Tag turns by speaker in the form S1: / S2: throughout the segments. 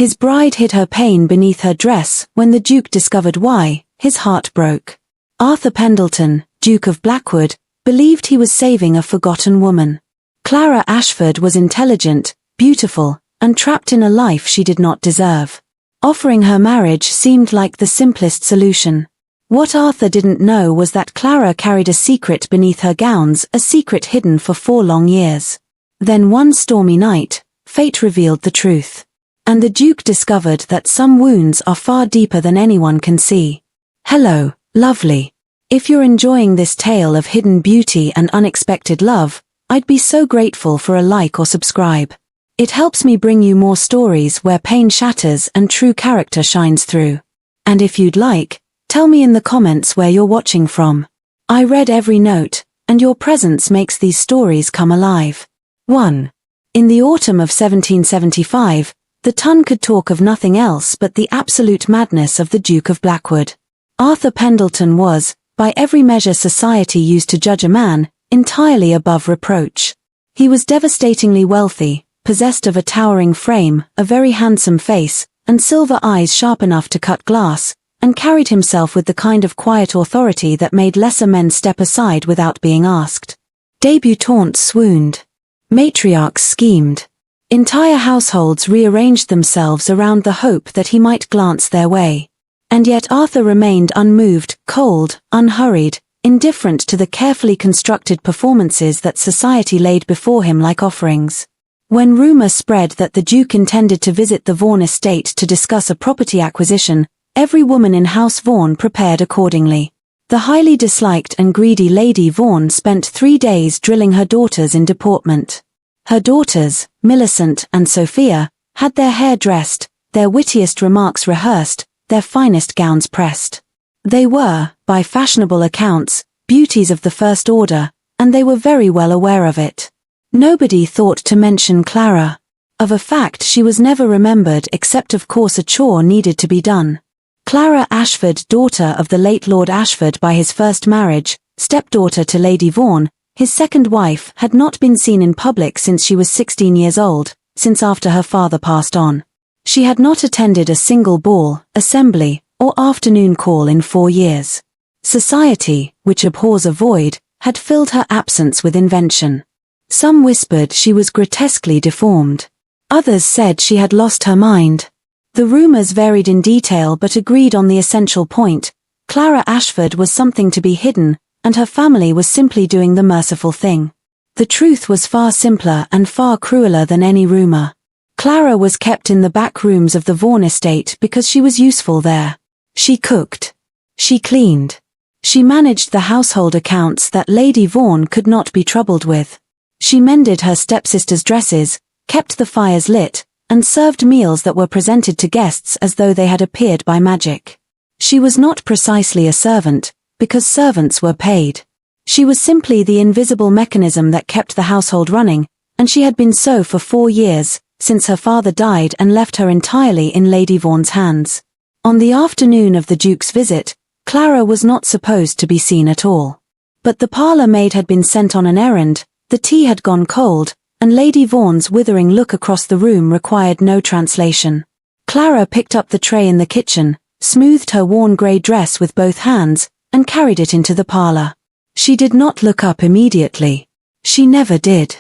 S1: His bride hid her pain beneath her dress. When the Duke discovered why, his heart broke. Arthur Pendleton, Duke of Blackwood, believed he was saving a forgotten woman. Clara Ashford was intelligent, beautiful, and trapped in a life she did not deserve. Offering her marriage seemed like the simplest solution. What Arthur didn't know was that Clara carried a secret beneath her gowns, a secret hidden for 4 long years. Then one stormy night, fate revealed the truth. And the Duke discovered that some wounds are far deeper than anyone can see. Hello, lovely. If you're enjoying this tale of hidden beauty and unexpected love, I'd be so grateful for a like or subscribe. It helps me bring you more stories where pain shatters and true character shines through. And if you'd like, tell me in the comments where you're watching from. I read every note, and your presence makes these stories come alive. 1. In the autumn of 1775, the Tun could talk of nothing else but the absolute madness of the Duke of Blackwood. Arthur Pendleton was, by every measure society used to judge a man, entirely above reproach. He was devastatingly wealthy, possessed of a towering frame, a very handsome face, and silver eyes sharp enough to cut glass, and carried himself with the kind of quiet authority that made lesser men step aside without being asked. Debutantes swooned. Matriarchs schemed. Entire households rearranged themselves around the hope that he might glance their way. And yet Arthur remained unmoved, cold, unhurried, indifferent to the carefully constructed performances that society laid before him like offerings. When rumor spread that the Duke intended to visit the Vaughan estate to discuss a property acquisition, every woman in House Vaughan prepared accordingly. The highly disliked and greedy Lady Vaughan spent 3 days drilling her daughters in deportment. Her daughters, Millicent and Sophia, had their hair dressed, their wittiest remarks rehearsed, their finest gowns pressed. They were, by fashionable accounts, beauties of the first order, and they were very well aware of it. Nobody thought to mention Clara. Of a fact she was never remembered except of course a chore needed to be done. Clara Ashford, daughter of the late Lord Ashford by his first marriage, stepdaughter to Lady Vaughan, his second wife, had not been seen in public since she was 16 years old, since after her father passed on. She had not attended a single ball, assembly, or afternoon call in 4 years. Society, which abhors a void, had filled her absence with invention. Some whispered she was grotesquely deformed. Others said she had lost her mind. The rumors varied in detail but agreed on the essential point. Clara Ashford was something to be hidden, and her family was simply doing the merciful thing. The truth was far simpler and far crueler than any rumor. Clara was kept in the back rooms of the Vaughan estate because she was useful there. She cooked. She cleaned. She managed the household accounts that Lady Vaughan could not be troubled with. She mended her stepsisters' dresses, kept the fires lit, and served meals that were presented to guests as though they had appeared by magic. She was not precisely a servant, because servants were paid. She was simply the invisible mechanism that kept the household running, and she had been so for 4 years, since her father died and left her entirely in Lady Vaughan's hands. On the afternoon of the Duke's visit, Clara was not supposed to be seen at all. But the parlour maid had been sent on an errand, the tea had gone cold, and Lady Vaughan's withering look across the room required no translation. Clara picked up the tray in the kitchen, smoothed her worn grey dress with both hands, and carried it into the parlour. She did not look up immediately. She never did.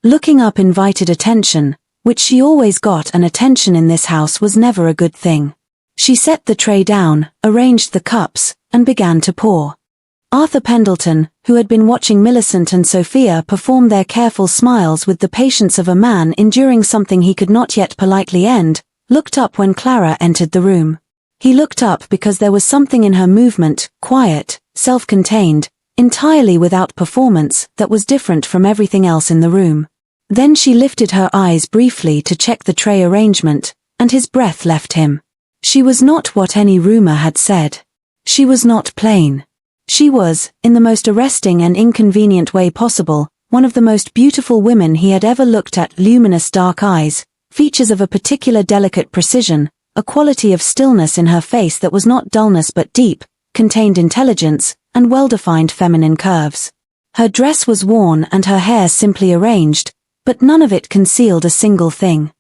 S1: Looking up invited attention, which she always got, and attention in this house was never a good thing. She set the tray down, arranged the cups, and began to pour. Arthur Pendleton, who had been watching Millicent and Sophia perform their careful smiles with the patience of a man enduring something he could not yet politely end, looked up when Clara entered the room. He looked up because there was something in her movement, quiet, self-contained, entirely without performance, that was different from everything else in the room. Then she lifted her eyes briefly to check the tray arrangement, and his breath left him. She was not what any rumor had said. She was not plain. She was, in the most arresting and inconvenient way possible, one of the most beautiful women he had ever looked at. Luminous dark eyes, features of a particular delicate precision, a quality of stillness in her face that was not dullness but deep, contained intelligence, and well-defined feminine curves. Her dress was worn and her hair simply arranged, but none of it concealed a single thing.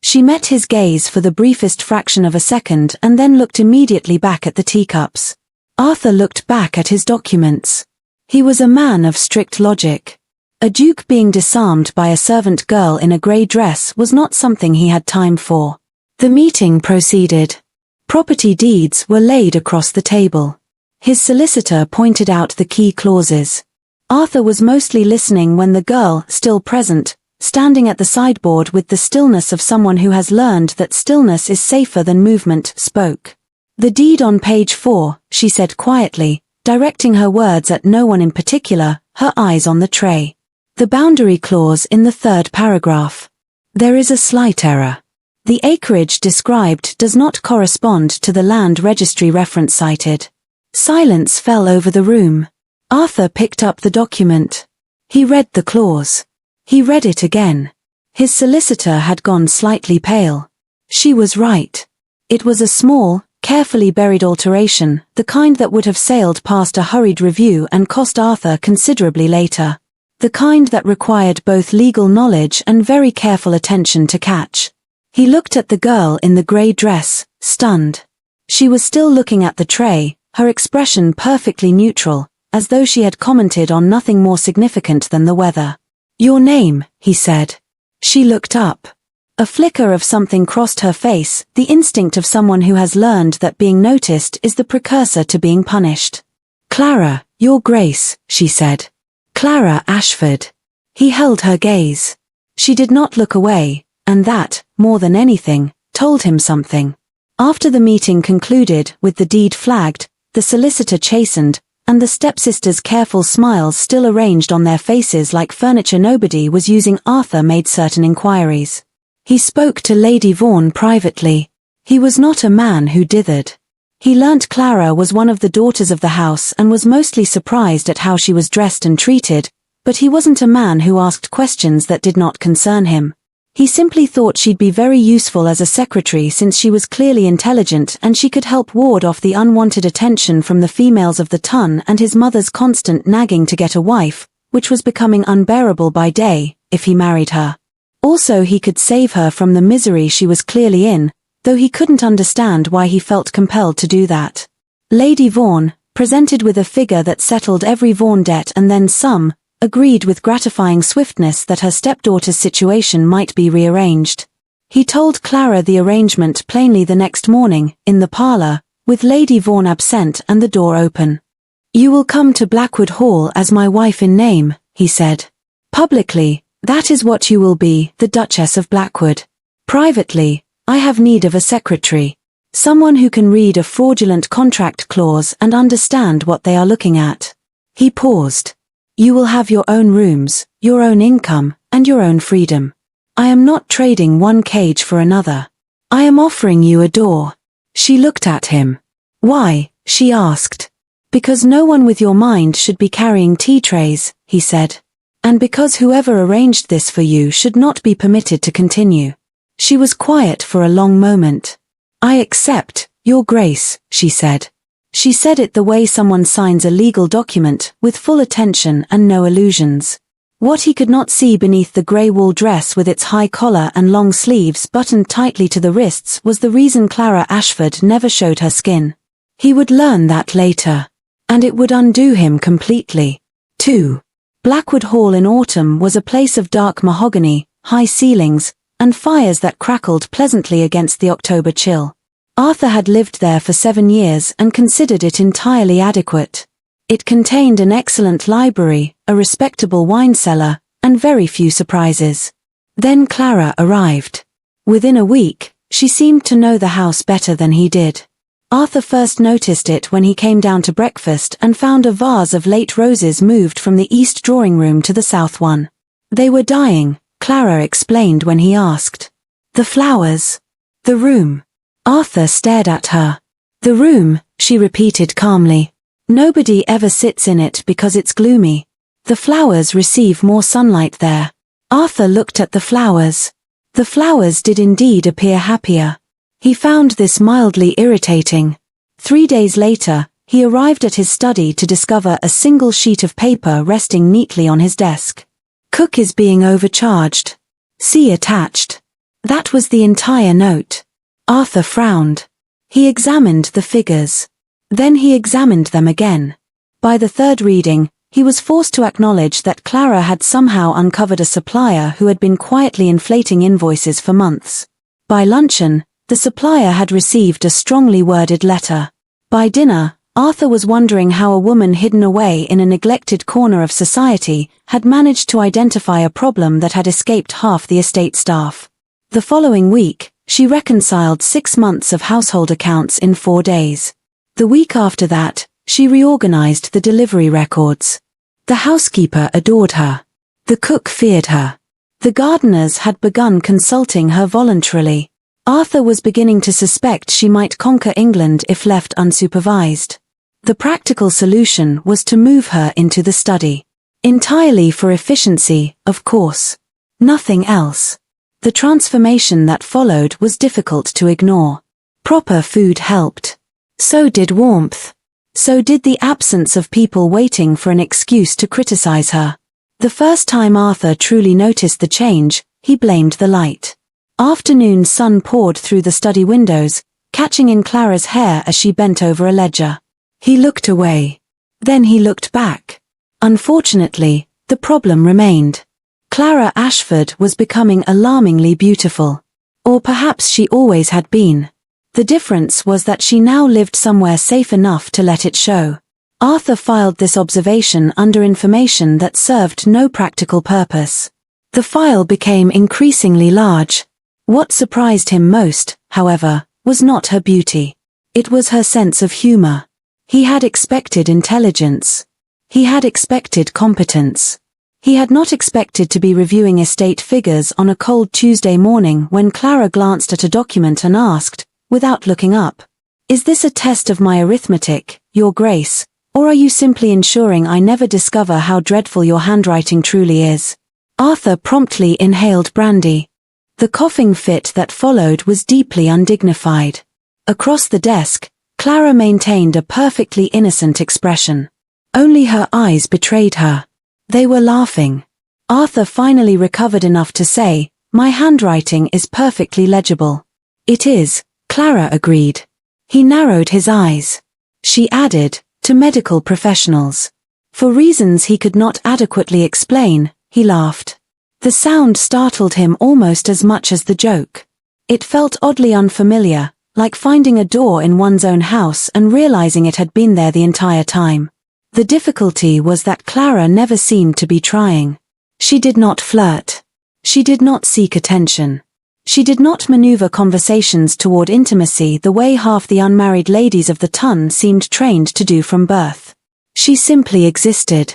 S1: She met his gaze for the briefest fraction of a second and then looked immediately back at the teacups. Arthur looked back at his documents. He was a man of strict logic. A duke being disarmed by a servant girl in a grey dress was not something he had time for. The meeting proceeded. Property deeds were laid across the table. His solicitor pointed out the key clauses. Arthur was mostly listening when the girl, still present, standing at the sideboard with the stillness of someone who has learned that stillness is safer than movement, spoke. "The deed on page 4, she said quietly, directing her words at no one in particular, her eyes on the tray. "The boundary clause in the 3rd paragraph. There is a slight error. The acreage described does not correspond to the land registry reference cited." Silence fell over the room. Arthur picked up the document. He read the clause. He read it again. His solicitor had gone slightly pale. She was right. It was a small, carefully buried alteration, the kind that would have sailed past a hurried review and cost Arthur considerably later. The kind that required both legal knowledge and very careful attention to catch. He looked at the girl in the grey dress, stunned. She was still looking at the tray, her expression perfectly neutral, as though she had commented on nothing more significant than the weather. "Your name," he said. She looked up. A flicker of something crossed her face, the instinct of someone who has learned that being noticed is the precursor to being punished. "Clara, Your Grace," she said. "Clara Ashford." He held her gaze. She did not look away, and that, more than anything, told him something. After the meeting concluded, with the deed flagged, the solicitor chastened, and the stepsisters' careful smiles still arranged on their faces like furniture, nobody was using, Arthur made certain inquiries. He spoke to Lady Vaughan privately. He was not a man who dithered. He learnt Clara was one of the daughters of the house and was mostly surprised at how she was dressed and treated, but he wasn't a man who asked questions that did not concern him. He simply thought she'd be very useful as a secretary since she was clearly intelligent and she could help ward off the unwanted attention from the females of the ton and his mother's constant nagging to get a wife, which was becoming unbearable by day, if he married her. Also, he could save her from the misery she was clearly in, though he couldn't understand why he felt compelled to do that. Lady Vaughan, presented with a figure that settled every Vaughan debt and then some, agreed with gratifying swiftness that her stepdaughter's situation might be rearranged. He told Clara the arrangement plainly the next morning, in the parlour, with Lady Vaughan absent and the door open. "You will come to Blackwood Hall as my wife in name," he said. "Publicly, that is what you will be, the Duchess of Blackwood. Privately, I have need of a secretary. Someone who can read a fraudulent contract clause and understand what they are looking at." He paused. "You will have your own rooms, your own income, and your own freedom. I am not trading one cage for another. I am offering you a door." She looked at him. "Why?" she asked. "Because no one with your mind should be carrying tea trays," he said. "And because whoever arranged this for you should not be permitted to continue." She was quiet for a long moment. "I accept, Your Grace," she said. She said it the way someone signs a legal document, with full attention and no illusions. What he could not see beneath the grey wool dress with its high collar and long sleeves buttoned tightly to the wrists was the reason Clara Ashford never showed her skin. He would learn that later. And it would undo him completely. 2. Blackwood Hall in autumn was a place of dark mahogany, high ceilings, and fires that crackled pleasantly against the October chill. Arthur had lived there for 7 years and considered it entirely adequate. It contained an excellent library, a respectable wine cellar, and very few surprises. Then Clara arrived. Within a week, she seemed to know the house better than he did. Arthur first noticed it when he came down to breakfast and found a vase of late roses moved from the east drawing room to the south one. They were dying, Clara explained when he asked. "The flowers." "The room." Arthur stared at her. "The room," she repeated calmly. "Nobody ever sits in it because it's gloomy. The flowers receive more sunlight there." Arthur looked at the flowers. The flowers did indeed appear happier. He found this mildly irritating. 3 days later, he arrived at his study to discover a single sheet of paper resting neatly on his desk. "Cook is being overcharged. See attached." That was the entire note. Arthur frowned. He examined the figures. Then he examined them again. By the third reading, he was forced to acknowledge that Clara had somehow uncovered a supplier who had been quietly inflating invoices for months. By luncheon, the supplier had received a strongly worded letter. By dinner, Arthur was wondering how a woman hidden away in a neglected corner of society had managed to identify a problem that had escaped half the estate staff. The following week, she reconciled 6 months of household accounts in 4 days. The week after that, she reorganized the delivery records. The housekeeper adored her. The cook feared her. The gardeners had begun consulting her voluntarily. Arthur was beginning to suspect she might conquer England if left unsupervised. The practical solution was to move her into the study. Entirely for efficiency, of course. Nothing else. The transformation that followed was difficult to ignore. Proper food helped. So did warmth. So did the absence of people waiting for an excuse to criticize her. The first time Arthur truly noticed the change, he blamed the light. Afternoon sun poured through the study windows, catching in Clara's hair as she bent over a ledger. He looked away. Then he looked back. Unfortunately, the problem remained. Clara Ashford was becoming alarmingly beautiful. Or perhaps she always had been. The difference was that she now lived somewhere safe enough to let it show. Arthur filed this observation under information that served no practical purpose. The file became increasingly large. What surprised him most, however, was not her beauty. It was her sense of humor. He had expected intelligence. He had expected competence. He had not expected to be reviewing estate figures on a cold Tuesday morning when Clara glanced at a document and asked, without looking up, "Is this a test of my arithmetic, Your Grace, or are you simply ensuring I never discover how dreadful your handwriting truly is?" Arthur promptly inhaled brandy. The coughing fit that followed was deeply undignified. Across the desk, Clara maintained a perfectly innocent expression. Only her eyes betrayed her. They were laughing. Arthur finally recovered enough to say, "My handwriting is perfectly legible." "It is," Clara agreed. He narrowed his eyes. She added, "To medical professionals." For reasons he could not adequately explain, he laughed. The sound startled him almost as much as the joke. It felt oddly unfamiliar, like finding a door in one's own house and realizing it had been there the entire time. The difficulty was that Clara never seemed to be trying. She did not flirt. She did not seek attention. She did not maneuver conversations toward intimacy the way half the unmarried ladies of the ton seemed trained to do from birth. She simply existed.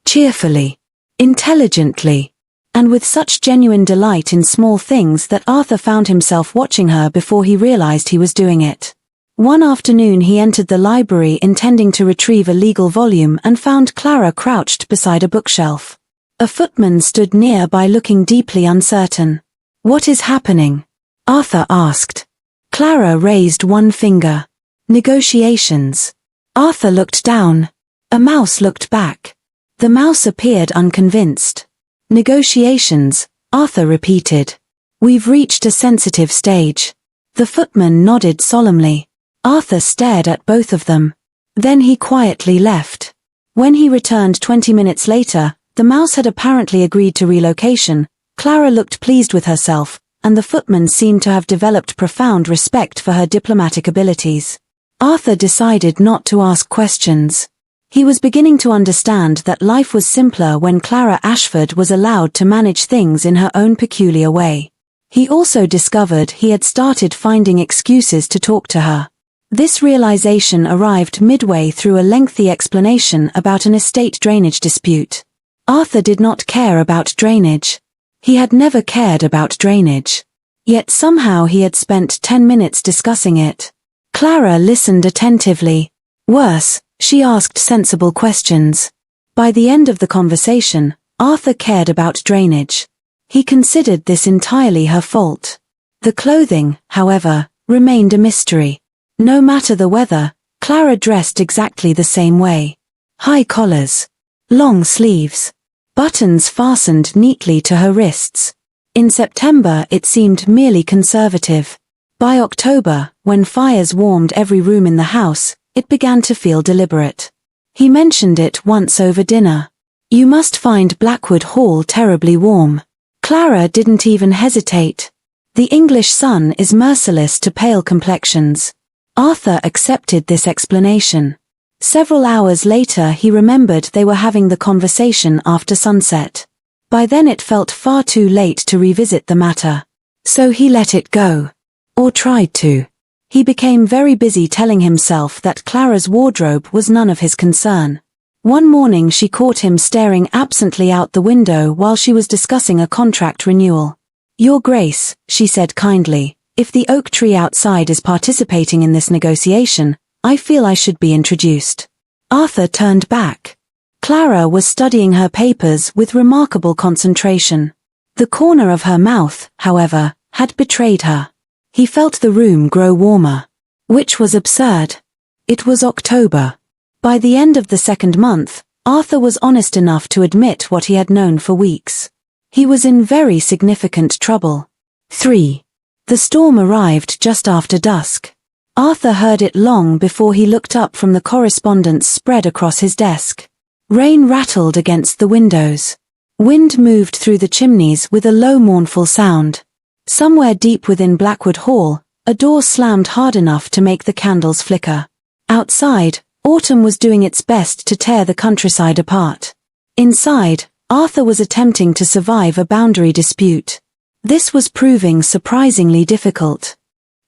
S1: Cheerfully. Intelligently. And with such genuine delight in small things that Arthur found himself watching her before he realized he was doing it. One afternoon he entered the library intending to retrieve a legal volume and found Clara crouched beside a bookshelf. A footman stood nearby looking deeply uncertain. "What is happening?" Arthur asked. Clara raised one finger. "Negotiations." Arthur looked down. A mouse looked back. The mouse appeared unconvinced. "Negotiations," Arthur repeated. "We've reached a sensitive stage." The footman nodded solemnly. Arthur stared at both of them. Then he quietly left. When he returned 20 minutes later, the mouse had apparently agreed to relocation. Clara looked pleased with herself, and the footman seemed to have developed profound respect for her diplomatic abilities. Arthur decided not to ask questions. He was beginning to understand that life was simpler when Clara Ashford was allowed to manage things in her own peculiar way. He also discovered he had started finding excuses to talk to her. This realization arrived midway through a lengthy explanation about an estate drainage dispute. Arthur did not care about drainage. He had never cared about drainage. Yet somehow he had spent 10 minutes discussing it. Clara listened attentively. Worse, she asked sensible questions. By the end of the conversation, Arthur cared about drainage. He considered this entirely her fault. The clothing, however, remained a mystery. No matter the weather, Clara dressed exactly the same way. High collars. Long sleeves. Buttons fastened neatly to her wrists. In September it seemed merely conservative. By October, when fires warmed every room in the house, it began to feel deliberate. He mentioned it once over dinner. "You must find Blackwood Hall terribly warm." Clara didn't even hesitate. The English sun is merciless to pale complexions. Arthur accepted this explanation. Several hours later he remembered they were having the conversation after sunset. By then it felt far too late to revisit the matter. So he let it go. Or tried to. He became very busy telling himself that Clara's wardrobe was none of his concern. One morning she caught him staring absently out the window while she was discussing a contract renewal. "Your Grace," she said kindly, "if the oak tree outside is participating in this negotiation, I feel I should be introduced." Arthur turned back. Clara was studying her papers with remarkable concentration. The corner of her mouth, however, had betrayed her. He felt the room grow warmer. Which was absurd. It was October. By the end of the second month, Arthur was honest enough to admit what he had known for weeks. He was in very significant trouble. 3. The storm arrived just after dusk. Arthur heard it long before he looked up from the correspondence spread across his desk. Rain rattled against the windows. Wind moved through the chimneys with a low mournful sound. Somewhere deep within Blackwood Hall, a door slammed hard enough to make the candles flicker. Outside, autumn was doing its best to tear the countryside apart. Inside, Arthur was attempting to survive a boundary dispute. This was proving surprisingly difficult.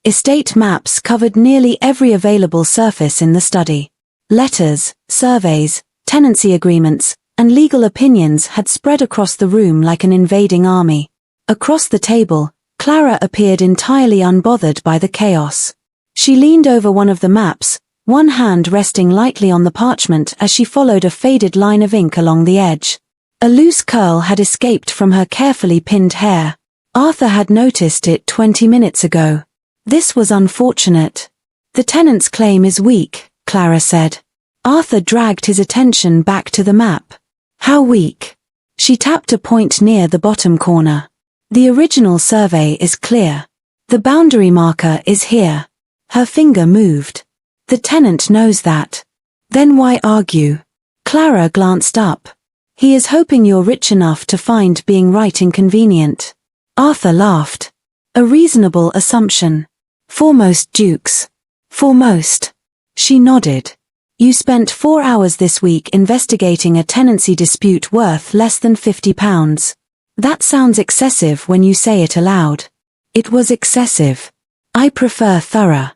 S1: Estate maps covered nearly every available surface in the study. Letters, surveys, tenancy agreements, and legal opinions had spread across the room like an invading army. Across the table, Clara appeared entirely unbothered by the chaos. She leaned over one of the maps, one hand resting lightly on the parchment as she followed a faded line of ink along the edge. A loose curl had escaped from her carefully pinned hair. Arthur had noticed it 20 minutes ago. This was unfortunate. "The tenant's claim is weak," Clara said. Arthur dragged his attention back to the map. "How weak?" She tapped a point near the bottom corner. "The original survey is clear. The boundary marker is here." Her finger moved. "The tenant knows that. Then why argue?" Clara glanced up. "He is hoping you're rich enough to find being right inconvenient." Arthur laughed. "A reasonable assumption. For most dukes." "For most." She nodded. "You spent 4 hours this week investigating a tenancy dispute worth less than £50. That sounds excessive when you say it aloud." It was excessive. "I prefer thorough.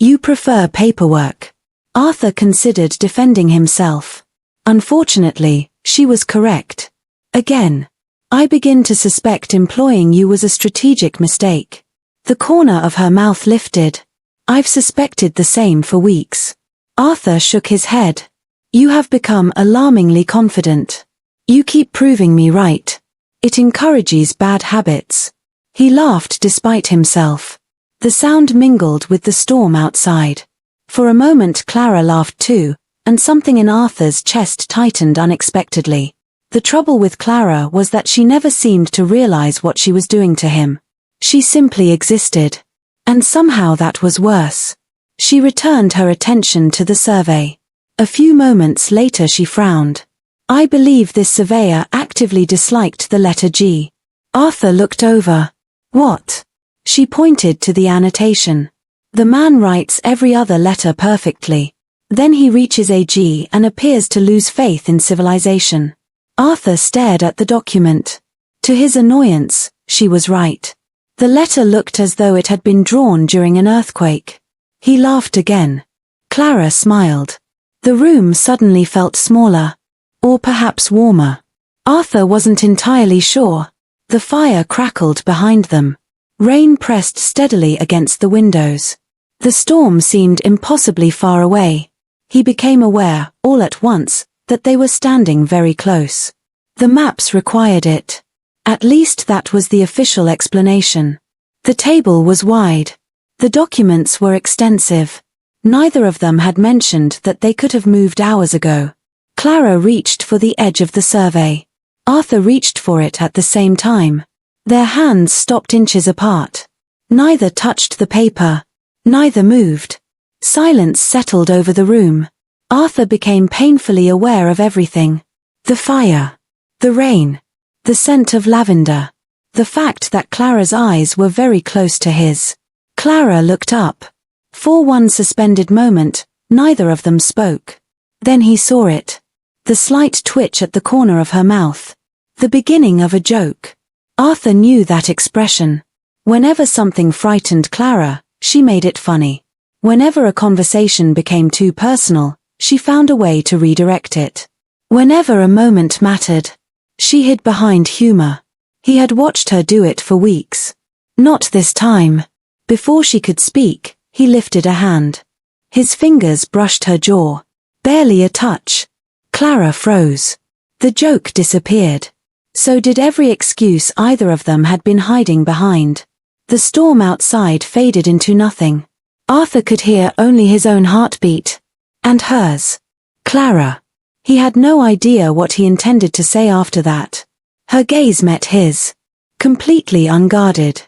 S1: You prefer paperwork." Arthur considered defending himself. Unfortunately, she was correct. Again. "I begin to suspect employing you was a strategic mistake." The corner of her mouth lifted. "I've suspected the same for weeks." Arthur shook his head. "You have become alarmingly confident. You keep proving me right. It encourages bad habits." He laughed despite himself. The sound mingled with the storm outside. For a moment Clara laughed too, and something in Arthur's chest tightened unexpectedly. The trouble with Clara was that she never seemed to realize what she was doing to him. She simply existed. And somehow that was worse. She returned her attention to the survey. A few moments later she frowned. "I believe this surveyor actively disliked the letter G." Arthur looked over. "What?" She pointed to the annotation. "The man writes every other letter perfectly. Then he reaches a G and appears to lose faith in civilization." Arthur stared at the document. To his annoyance, she was right. The letter looked as though it had been drawn during an earthquake. He laughed again. Clara smiled. The room suddenly felt smaller. Or perhaps warmer. Arthur wasn't entirely sure. The fire crackled behind them. Rain pressed steadily against the windows. The storm seemed impossibly far away. He became aware, all at once, that they were standing very close. The maps required it. At least that was the official explanation. The table was wide. The documents were extensive. Neither of them had mentioned that they could have moved hours ago. Clara reached for the edge of the survey. Arthur reached for it at the same time. Their hands stopped inches apart. Neither touched the paper. Neither moved. Silence settled over the room. Arthur became painfully aware of everything. The fire. The rain. The scent of lavender. The fact that Clara's eyes were very close to his. Clara looked up. For one suspended moment, neither of them spoke. Then he saw it. The slight twitch at the corner of her mouth. The beginning of a joke. Arthur knew that expression. Whenever something frightened Clara, she made it funny. Whenever a conversation became too personal, she found a way to redirect it. Whenever a moment mattered, she hid behind humor. He had watched her do it for weeks. Not this time. Before she could speak, he lifted a hand. His fingers brushed her jaw. Barely a touch. Clara froze. The joke disappeared. So did every excuse either of them had been hiding behind. The storm outside faded into nothing. Arthur could hear only his own heartbeat. And hers. Clara. He had no idea what he intended to say after that. Her gaze met his. Completely unguarded.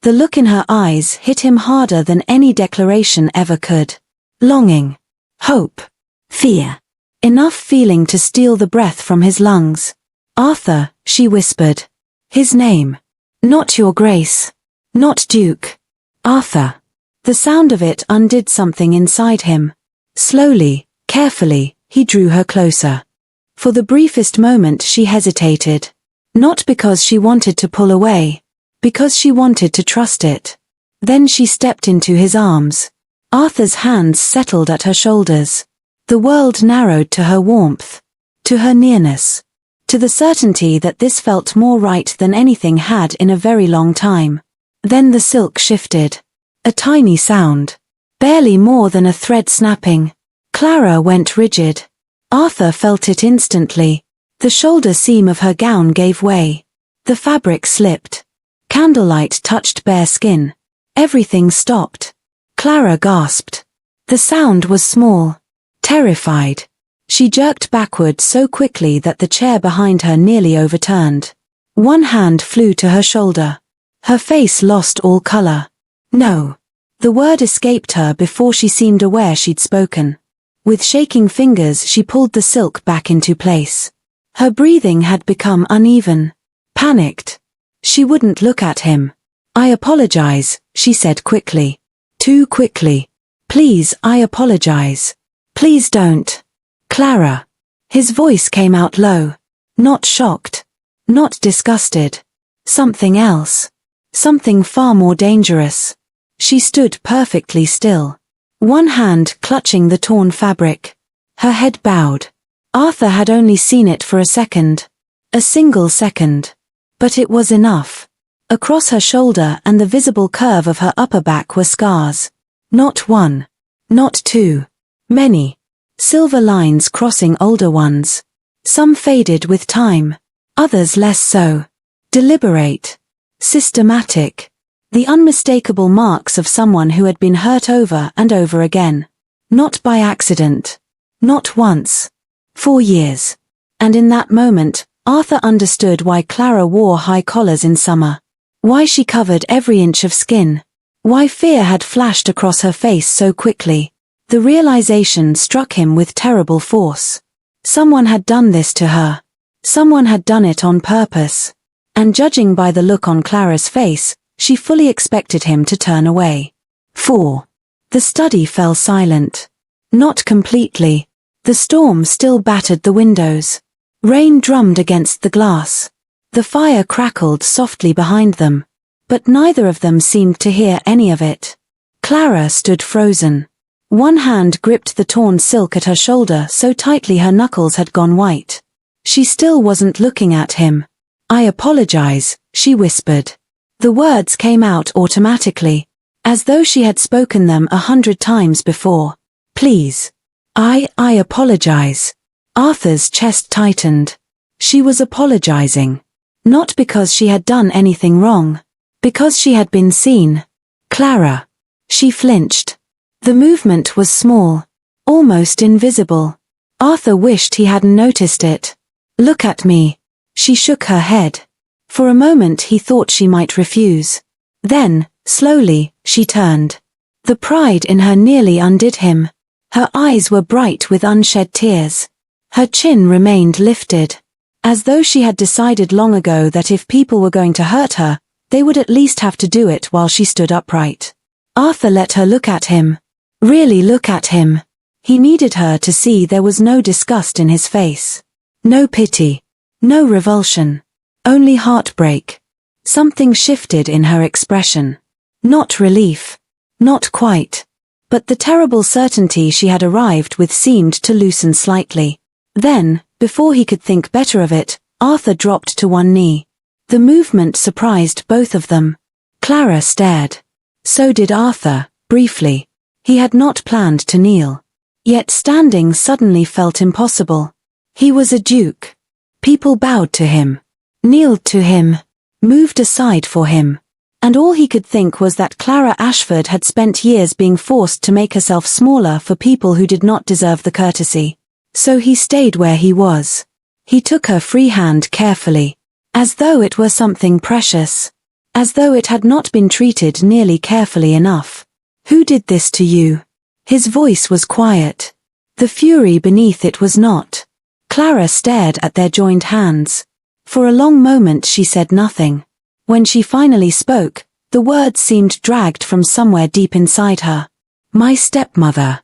S1: The look in her eyes hit him harder than any declaration ever could. Longing. Hope. Fear. Enough feeling to steal the breath from his lungs. Arthur, she whispered. His name. Not your grace. Not Duke. Arthur. The sound of it undid something inside him. Slowly, carefully, he drew her closer. For the briefest moment she hesitated. Not because she wanted to pull away. Because she wanted to trust it. Then she stepped into his arms. Arthur's hands settled at her shoulders. The world narrowed to her warmth. To her nearness. To the certainty that this felt more right than anything had in a very long time. Then the silk shifted. A tiny sound. Barely more than a thread snapping. Clara went rigid. Arthur felt it instantly. The shoulder seam of her gown gave way. The fabric slipped. Candlelight touched bare skin. Everything stopped. Clara gasped. The sound was small. Terrified. She jerked backward so quickly that the chair behind her nearly overturned. One hand flew to her shoulder. Her face lost all color. No. The word escaped her before she seemed aware she'd spoken. With shaking fingers she pulled the silk back into place. Her breathing had become uneven. Panicked. She wouldn't look at him. I apologize, she said quickly. Too quickly. Please, I apologize. Please don't. Clara. His voice came out low. Not shocked. Not disgusted. Something else. Something far more dangerous. She stood perfectly still. One hand clutching the torn fabric. Her head bowed. Arthur had only seen it for a second. A single second. But it was enough. Across her shoulder and the visible curve of her upper back were scars. Not one. Not two. Many. Silver lines crossing older ones. Some faded with time. Others less so. Deliberate. Systematic. The unmistakable marks of someone who had been hurt over and over again. Not by accident. Not once. For years. And in that moment, Arthur understood why Clara wore high collars in summer. Why she covered every inch of skin. Why fear had flashed across her face so quickly. The realization struck him with terrible force. Someone had done this to her. Someone had done it on purpose. And judging by the look on Clara's face, she fully expected him to turn away. 4. The study fell silent. Not completely. The storm still battered the windows. Rain drummed against the glass. The fire crackled softly behind them. But neither of them seemed to hear any of it. Clara stood frozen. One hand gripped the torn silk at her shoulder so tightly her knuckles had gone white. She still wasn't looking at him. I apologize, she whispered. The words came out automatically, as though she had spoken them 100 times before. Please. I apologize. Arthur's chest tightened. She was apologizing. Not because she had done anything wrong. Because she had been seen. Clara. She flinched. The movement was small. Almost invisible. Arthur wished he hadn't noticed it. Look at me. She shook her head. For a moment he thought she might refuse. Then, slowly, she turned. The pride in her nearly undid him. Her eyes were bright with unshed tears. Her chin remained lifted, as though she had decided long ago that if people were going to hurt her, they would at least have to do it while she stood upright. Arthur let her look at him. Really look at him. He needed her to see there was no disgust in his face. No pity. No revulsion. Only heartbreak. Something shifted in her expression. Not relief. Not quite. But the terrible certainty she had arrived with seemed to loosen slightly. Then, before he could think better of it, Arthur dropped to one knee. The movement surprised both of them. Clara stared. So did Arthur, briefly. He had not planned to kneel. Yet standing suddenly felt impossible. He was a duke. People bowed to him, kneeled to him, moved aside for him. And all he could think was that Clara Ashford had spent years being forced to make herself smaller for people who did not deserve the courtesy. So he stayed where he was. He took her free hand carefully, as though it were something precious, as though it had not been treated nearly carefully enough. Who did this to you? His voice was quiet. The fury beneath it was not. Clara stared at their joined hands. For a long moment she said nothing. When she finally spoke, the words seemed dragged from somewhere deep inside her. My stepmother.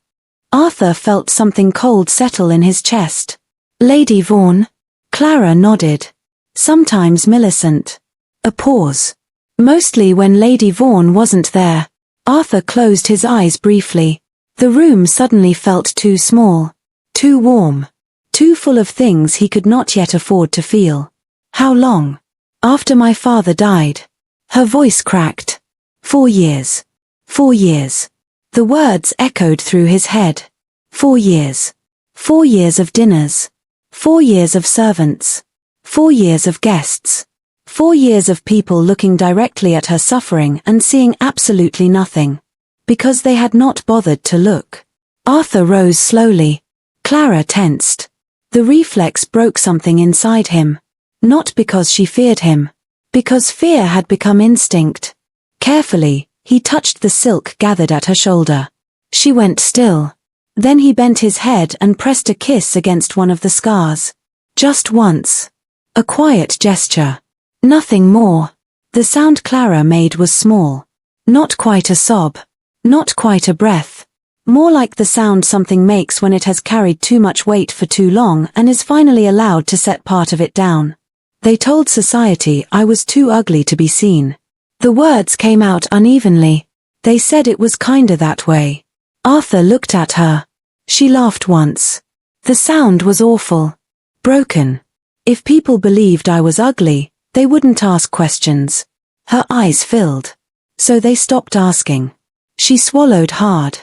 S1: Arthur felt something cold settle in his chest. Lady Vaughan? Clara nodded. Sometimes Millicent. A pause. Mostly when Lady Vaughan wasn't there. Arthur closed his eyes briefly. The room suddenly felt too small. Too warm. Too full of things he could not yet afford to feel. How long? After my father died. Her voice cracked. 4 years. 4 years. The words echoed through his head. 4 years. 4 years of dinners. 4 years of servants. 4 years of guests. 4 years of people looking directly at her suffering and seeing absolutely nothing. Because they had not bothered to look. Arthur rose slowly. Clara tensed. The reflex broke something inside him. Not because she feared him. Because fear had become instinct. Carefully, he touched the silk gathered at her shoulder. She went still. Then he bent his head and pressed a kiss against one of the scars. Just once. A quiet gesture. Nothing more. The sound Clara made was small. Not quite a sob. Not quite a breath. More like the sound something makes when it has carried too much weight for too long and is finally allowed to set part of it down. They told society I was too ugly to be seen. The words came out unevenly. They said it was kinda that way. Arthur looked at her. She laughed once. The sound was awful. Broken. If people believed I was ugly, they wouldn't ask questions. Her eyes filled. So they stopped asking. She swallowed hard.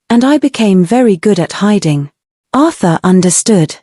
S1: And I became very good at hiding. Arthur understood.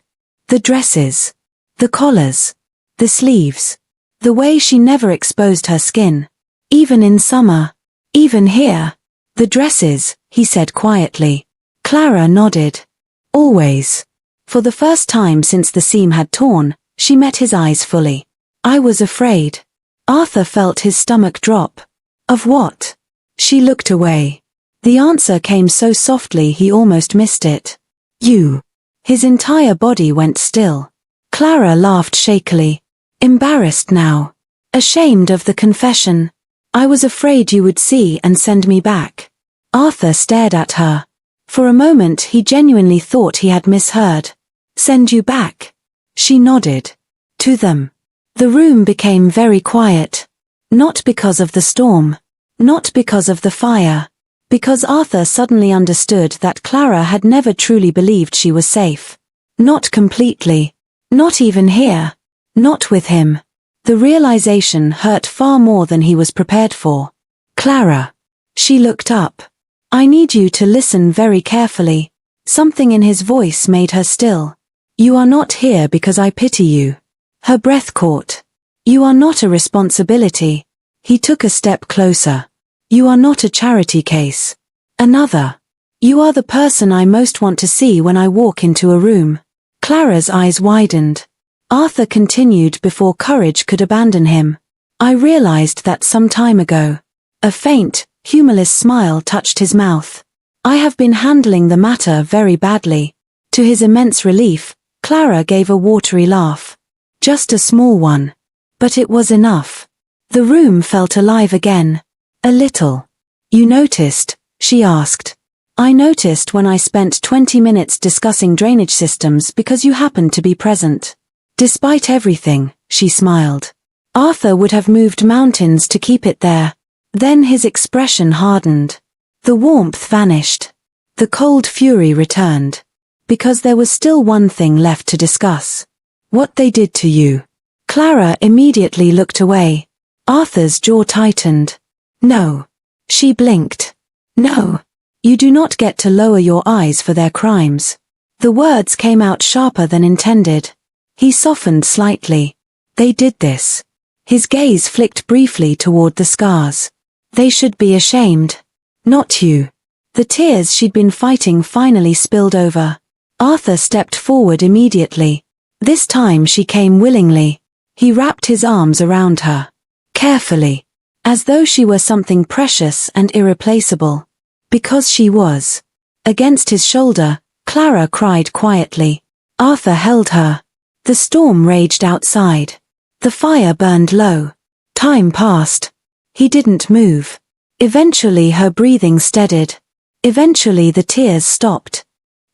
S1: The dresses. The collars. The sleeves. The way she never exposed her skin. Even in summer. Even here. The dresses, he said quietly. Clara nodded. Always. For the first time since the seam had torn, she met his eyes fully. I was afraid. Arthur felt his stomach drop. Of what? She looked away. The answer came so softly he almost missed it. You. His entire body went still. Clara laughed shakily. Embarrassed now. Ashamed of the confession. I was afraid you would see and send me back. Arthur stared at her. For a moment he genuinely thought he had misheard. Send you back? She nodded. To them. The room became very quiet. Not because of the storm. Not because of the fire. Because Arthur suddenly understood that Clara had never truly believed she was safe. Not completely. Not even here. Not with him. The realization hurt far more than he was prepared for. Clara. She looked up. I need you to listen very carefully. Something in his voice made her still. You are not here because I pity you. Her breath caught. You are not a responsibility. He took a step closer. You are not a charity case. Another. You are the person I most want to see when I walk into a room. Clara's eyes widened. Arthur continued before courage could abandon him. I realized that some time ago. A faint, humorless smile touched his mouth. I have been handling the matter very badly. To his immense relief, Clara gave a watery laugh. Just a small one. But it was enough. The room felt alive again. A little. You noticed? She asked. I noticed when I spent 20 minutes discussing drainage systems because you happened to be present. Despite everything, she smiled. Arthur would have moved mountains to keep it there. Then his expression hardened. The warmth vanished. The cold fury returned. Because there was still one thing left to discuss. What they did to you. Clara immediately looked away. Arthur's jaw tightened. No. She blinked. No. You do not get to lower your eyes for their crimes. The words came out sharper than intended. He softened slightly. They did this. His gaze flicked briefly toward the scars. They should be ashamed. Not you. The tears she'd been fighting finally spilled over. Arthur stepped forward immediately. This time she came willingly. He wrapped his arms around her. Carefully. As though she were something precious and irreplaceable. Because she was. Against his shoulder, Clara cried quietly. Arthur held her. The storm raged outside. The fire burned low. Time passed. He didn't move. Eventually her breathing steadied. Eventually the tears stopped.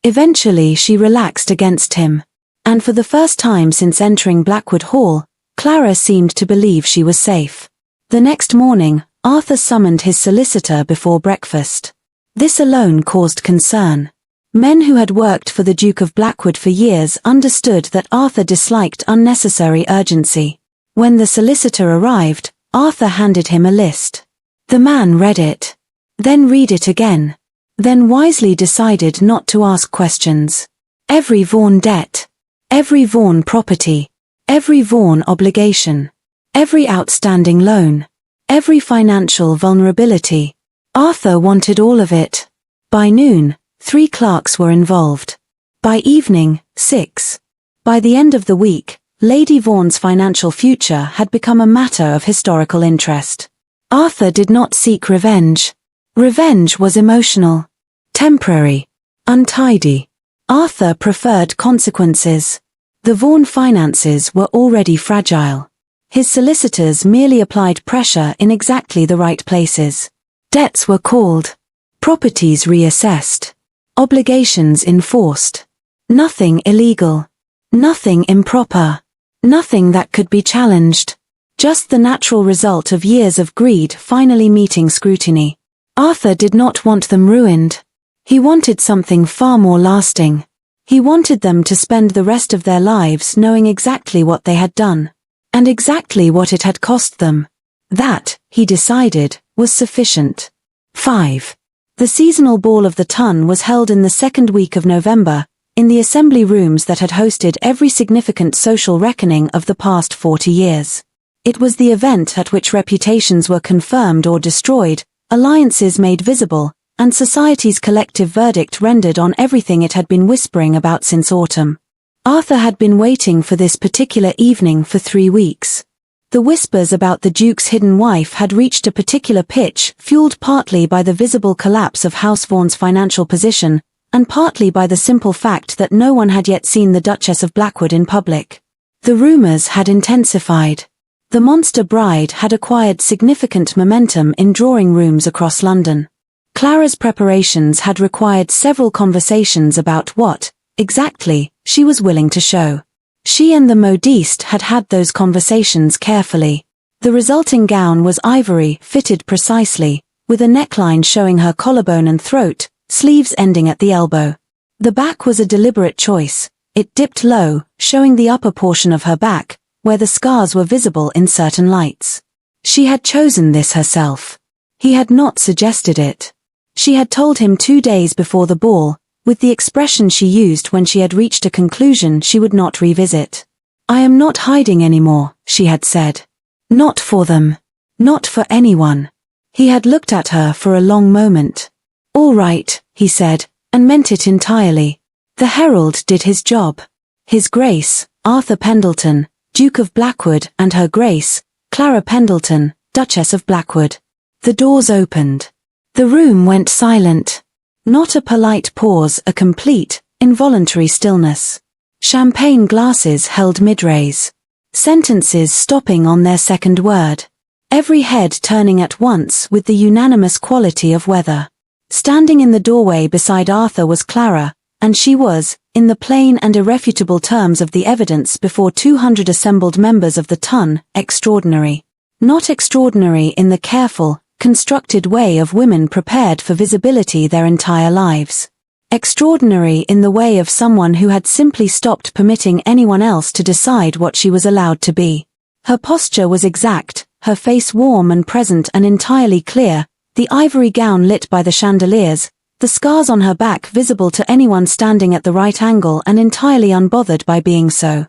S1: Eventually she relaxed against him. And for the first time since entering Blackwood Hall, Clara seemed to believe she was safe. The next morning, Arthur summoned his solicitor before breakfast. This alone caused concern. Men who had worked for the Duke of Blackwood for years understood that Arthur disliked unnecessary urgency. When the solicitor arrived, Arthur handed him a list. The man read it. Then read it again. Then wisely decided not to ask questions. Every Vaughan debt. Every Vaughan property. Every Vaughan obligation. Every outstanding loan. Every financial vulnerability. Arthur wanted all of it. By noon, 3 clerks were involved. By evening, 6. By the end of the week, Lady Vaughan's financial future had become a matter of historical interest. Arthur did not seek revenge. Revenge was emotional. Temporary. Untidy. Arthur preferred consequences. The Vaughan finances were already fragile. His solicitors merely applied pressure in exactly the right places. Debts were called. Properties reassessed. Obligations enforced. Nothing illegal. Nothing improper. Nothing that could be challenged. Just the natural result of years of greed finally meeting scrutiny. Arthur did not want them ruined. He wanted something far more lasting. He wanted them to spend the rest of their lives knowing exactly what they had done. And exactly what it had cost them. That, he decided, was sufficient. 5. The seasonal ball of the Ton was held in the second week of November, in the assembly rooms that had hosted every significant social reckoning of the past 40 years. It was the event at which reputations were confirmed or destroyed, alliances made visible, and society's collective verdict rendered on everything it had been whispering about since autumn. Arthur had been waiting for this particular evening for 3 weeks. The whispers about the Duke's hidden wife had reached a particular pitch, fueled partly by the visible collapse of House Vaughan's financial position, and partly by the simple fact that no one had yet seen the Duchess of Blackwood in public. The rumors had intensified. The monster bride had acquired significant momentum in drawing rooms across London. Clara's preparations had required several conversations about what, exactly, she was willing to show. She and the modiste had had those conversations carefully. The resulting gown was ivory, fitted precisely, with a neckline showing her collarbone and throat, sleeves ending at the elbow. The back was a deliberate choice. It dipped low, showing the upper portion of her back, where the scars were visible in certain lights. She had chosen this herself. He had not suggested it. She had told him 2 days before the ball, with the expression she used when she had reached a conclusion she would not revisit. I am not hiding anymore, she had said. Not for them. Not for anyone. He had looked at her for a long moment. All right, he said, and meant it entirely. The herald did his job. His Grace, Arthur Pendleton, Duke of Blackwood, and Her Grace, Clara Pendleton, Duchess of Blackwood. The doors opened. The room went silent. Not a polite pause, a complete, involuntary stillness. Champagne glasses held mid-raise. Sentences stopping on their second word. Every head turning at once with the unanimous quality of weather. Standing in the doorway beside Arthur was Clara, and she was, in the plain and irrefutable terms of the evidence before 200 assembled members of the ton, extraordinary. Not extraordinary in the careful, constructed way of women prepared for visibility their entire lives. Extraordinary in the way of someone who had simply stopped permitting anyone else to decide what she was allowed to be. Her posture was exact, her face warm and present and entirely clear, the ivory gown lit by the chandeliers, the scars on her back visible to anyone standing at the right angle and entirely unbothered by being so.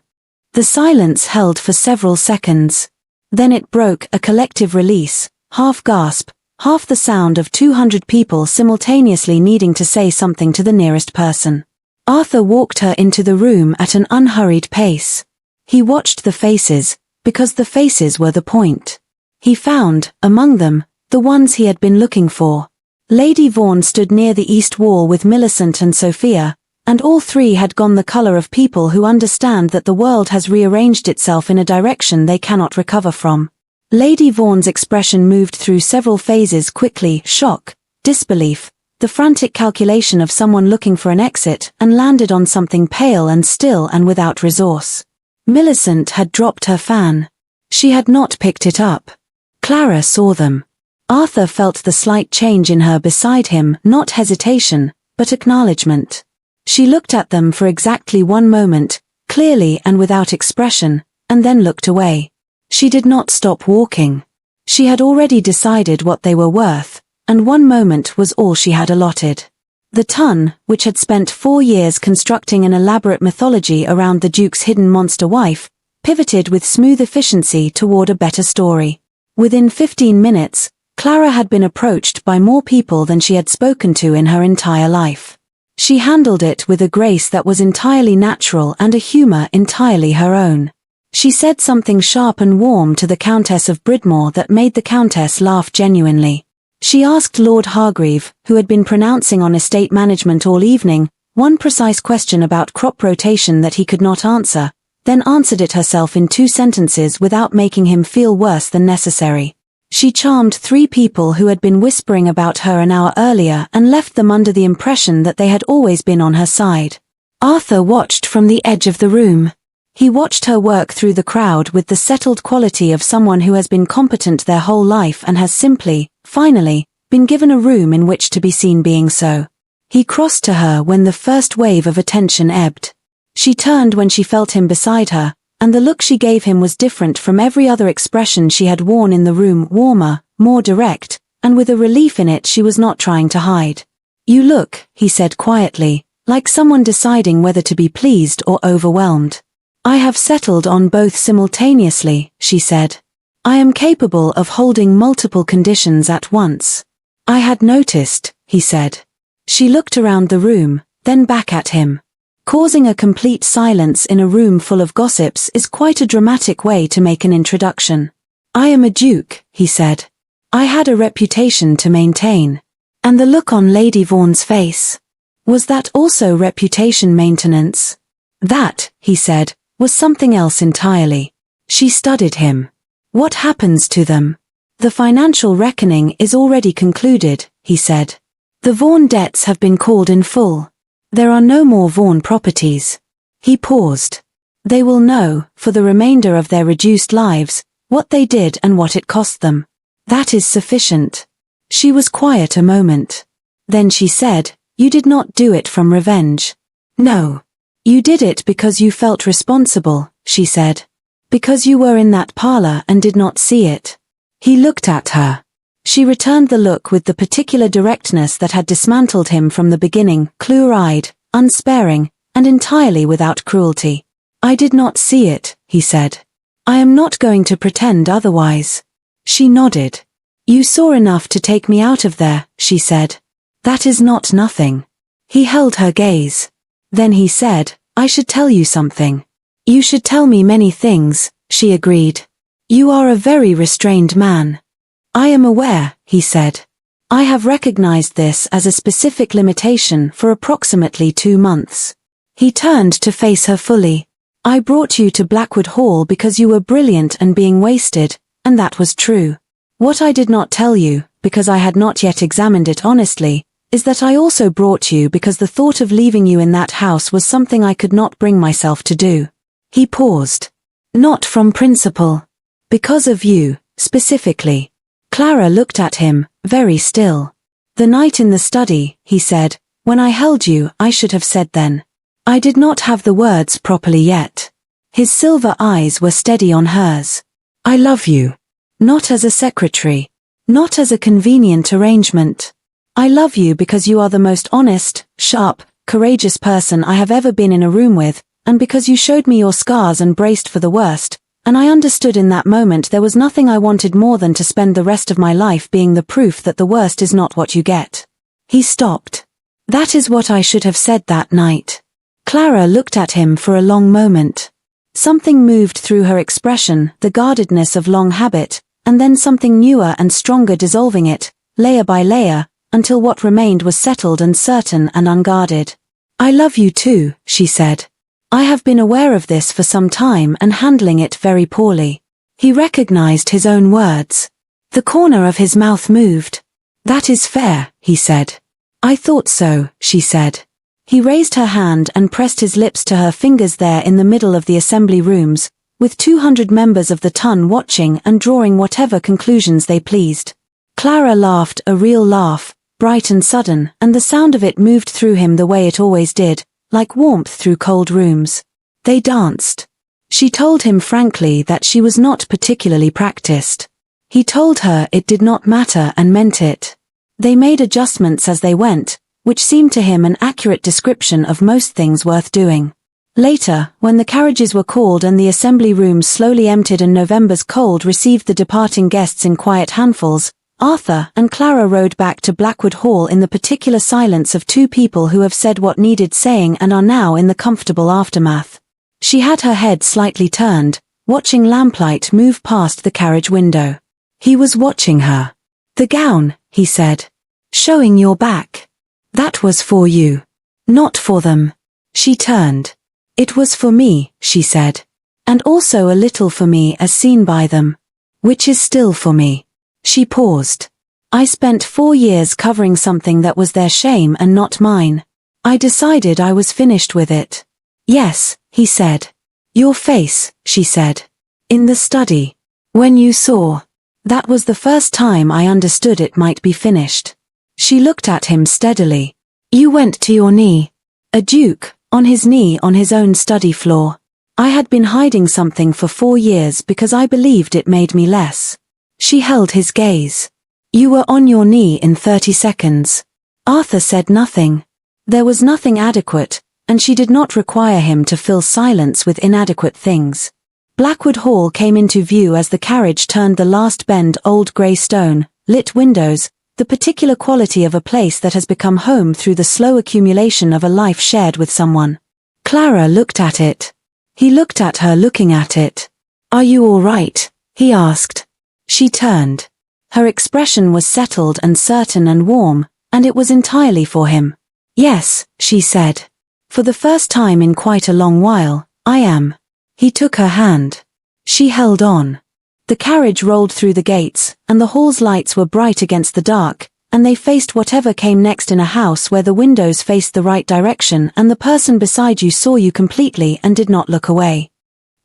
S1: The silence held for several seconds. Then it broke, a collective release, half gasp, half the sound of 200 people simultaneously needing to say something to the nearest person. Arthur walked her into the room at an unhurried pace. He watched the faces, because the faces were the point. He found, among them, the ones he had been looking for. Lady Vaughan stood near the east wall with Millicent and Sophia, and all three had gone the colour of people who understand that the world has rearranged itself in a direction they cannot recover from. Lady Vaughan's expression moved through several phases quickly: shock, disbelief, the frantic calculation of someone looking for an exit, and landed on something pale and still and without resource. Millicent had dropped her fan. She had not picked it up. Clara saw them. Arthur felt the slight change in her beside him, not hesitation, but acknowledgement. She looked at them for exactly one moment, clearly and without expression, and then looked away. She did not stop walking. She had already decided what they were worth, and one moment was all she had allotted. The ton, which had spent 4 years constructing an elaborate mythology around the Duke's hidden monster wife, pivoted with smooth efficiency toward a better story. Within 15 minutes, Clara had been approached by more people than she had spoken to in her entire life. She handled it with a grace that was entirely natural and a humour entirely her own. She said something sharp and warm to the Countess of Bridmore that made the Countess laugh genuinely. She asked Lord Hargreave, who had been pronouncing on estate management all evening, one precise question about crop rotation that he could not answer, then answered it herself in 2 sentences without making him feel worse than necessary. She charmed 3 people who had been whispering about her an hour earlier and left them under the impression that they had always been on her side. Arthur watched from the edge of the room. He watched her work through the crowd with the settled quality of someone who has been competent their whole life and has simply, finally, been given a room in which to be seen being so. He crossed to her when the first wave of attention ebbed. She turned when she felt him beside her, and the look she gave him was different from every other expression she had worn in the room, warmer, more direct, and with a relief in it she was not trying to hide. "You look," he said quietly, "like someone deciding whether to be pleased or overwhelmed." "I have settled on both simultaneously," she said. "I am capable of holding multiple conditions at once." "I had noticed," he said. She looked around the room, then back at him. Causing a complete silence in a room full of gossips is quite a dramatic way to make an introduction. "I am a duke," he said. "I had a reputation to maintain." And the look on Lady Vaughan's face. Was that also reputation maintenance? That, he said, was something else entirely. She studied him. "What happens to them?" "The financial reckoning is already concluded," he said. "The Vaughan debts have been called in full. There are no more Vaughan properties." He paused. "They will know, for the remainder of their reduced lives, what they did and what it cost them. That is sufficient." She was quiet a moment. Then she said, "You did not do it from revenge." "No. You did it because you felt responsible," she said. "Because you were in that parlour and did not see it." He looked at her. She returned the look with the particular directness that had dismantled him from the beginning, clear-eyed, unsparing, and entirely without cruelty. "I did not see it," he said. "I am not going to pretend otherwise." She nodded. "You saw enough to take me out of there," she said. "That is not nothing." He held her gaze. Then he said, "I should tell you something." "You should tell me many things," she agreed. You are a very restrained man. I am aware, he said. I have recognized this as a specific limitation for approximately 2 months. He turned to face her fully. I brought you to Blackwood Hall because you were brilliant and being wasted, and that was true. What I did not tell you, because I had not yet examined it honestly, is that I also brought you because the thought of leaving you in that house was something I could not bring myself to do. He paused. Not from principle. Because of you, specifically. Clara looked at him, very still. The night in the study, he said, when I held you, I should have said then. I did not have the words properly yet. His silver eyes were steady on hers. I love you. Not as a secretary. Not as a convenient arrangement. I love you because you are the most honest, sharp, courageous person I have ever been in a room with, and because you showed me your scars and braced for the worst, and I understood in that moment there was nothing I wanted more than to spend the rest of my life being the proof that the worst is not what you get. He stopped. That is what I should have said that night. Clara looked at him for a long moment. Something moved through her expression, the guardedness of long habit, and then something newer and stronger dissolving it, layer by layer, until what remained was settled and certain and unguarded. I love you too, she said. I have been aware of this for some time and handling it very poorly. He recognized his own words. The corner of his mouth moved. That is fair, he said. I thought so, she said. He raised her hand and pressed his lips to her fingers there in the middle of the assembly rooms, with 200 members of the ton watching and drawing whatever conclusions they pleased. Clara laughed a real laugh, bright and sudden, and the sound of it moved through him the way it always did, like warmth through cold rooms. They danced. She told him frankly that she was not particularly practiced. He told her it did not matter and meant it. They made adjustments as they went, which seemed to him an accurate description of most things worth doing. Later, when the carriages were called and the assembly rooms slowly emptied and November's cold received the departing guests in quiet handfuls, Arthur and Clara rode back to Blackwood Hall in the particular silence of two people who have said what needed saying and are now in the comfortable aftermath. She had her head slightly turned, watching lamplight move past the carriage window. He was watching her. The gown, he said. Showing your back. That was for you. Not for them. She turned. It was for me, she said. And also a little for me as seen by them. Which is still for me. She paused. I spent 4 years covering something that was their shame and not mine. I decided I was finished with it. Yes, he said. Your face, she said. In the study. When you saw. That was the first time I understood it might be finished. She looked at him steadily. You went to your knee. A duke, on his knee on his own study floor. I had been hiding something for 4 years because I believed it made me less. She held his gaze. You were on your knee in 30 seconds. Arthur said nothing. There was nothing adequate, and she did not require him to fill silence with inadequate things. Blackwood Hall came into view as the carriage turned the last bend. Old grey stone, lit windows, the particular quality of a place that has become home through the slow accumulation of a life shared with someone. Clara looked at it. He looked at her looking at it. Are you all right? He asked. She turned. Her expression was settled and certain and warm, and it was entirely for him. Yes, she said. For the first time in quite a long while, I am. He took her hand. She held on. The carriage rolled through the gates, and the hall's lights were bright against the dark, and they faced whatever came next in a house where the windows faced the right direction and the person beside you saw you completely and did not look away.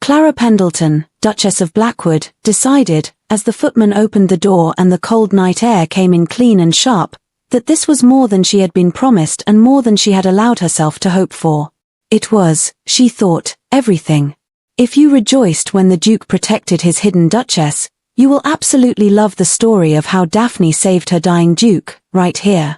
S1: Clara Pendleton, Duchess of Blackwood, decided, as the footman opened the door and the cold night air came in clean and sharp, that this was more than she had been promised and more than she had allowed herself to hope for. It was, she thought, everything. If you rejoiced when the Duke protected his hidden Duchess, you will absolutely love the story of how Daphne saved her dying Duke, right here.